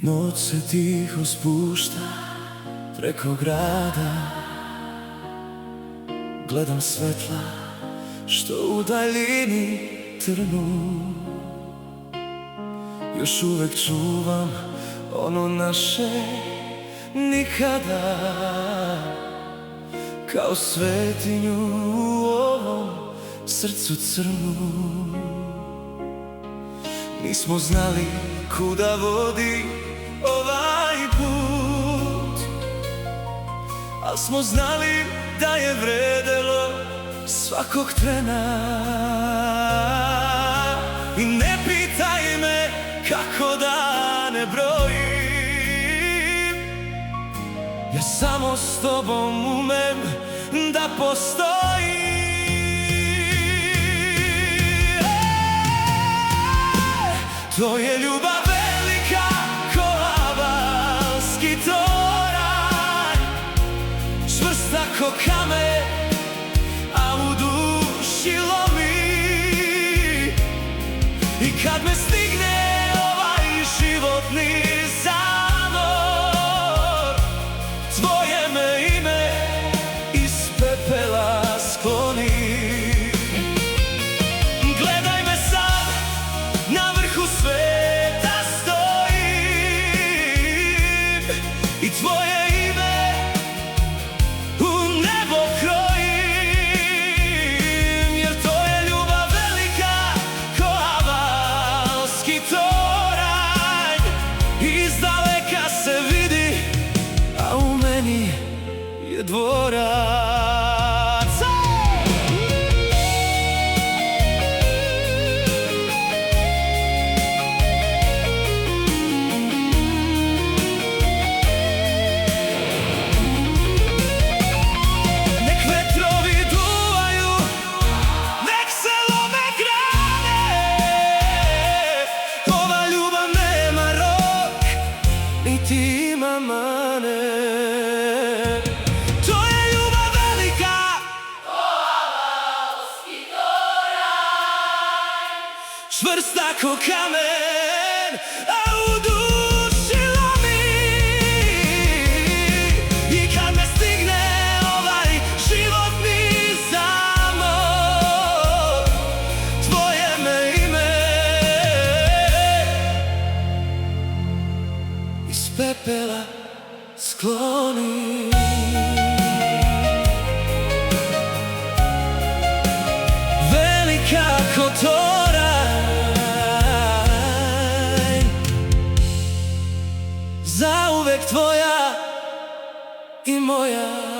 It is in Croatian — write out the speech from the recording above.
Noć se tiho spušta preko grada, gledam svetla što u daljini trnu. Još uvek čuvam ono naše nikada, kao svetinju u ovom srcu crnu. Nismo znali kuda vodi ovaj put, al smo znali da je vredelo svakog trena. I ne pitaj me kako da ne brojim, ja samo s tobom umem da postojim. To je ljubav velika ko abalski toranj, čvrsta ko kamen, a u duši lomi. I kad me stigne ovaj životni zamor, tvoje me ime iz pepela skloni. Gledaj me sad, na vrhu sveta stojim i tvoje ime u nebo krojim. Jer to je ljubav velika ko abalski toranj, izdaleka se vidi, a u meni je dvorac. Niti ima mane. To je ljubav velika ko abalski toranj, čvrsta ko kamen, a u duši lomi. I kad me stigne ovaj životni zamor, tvoje me ime iz pepela skloni. Velika ko toranj, zauvek tvoja i moja.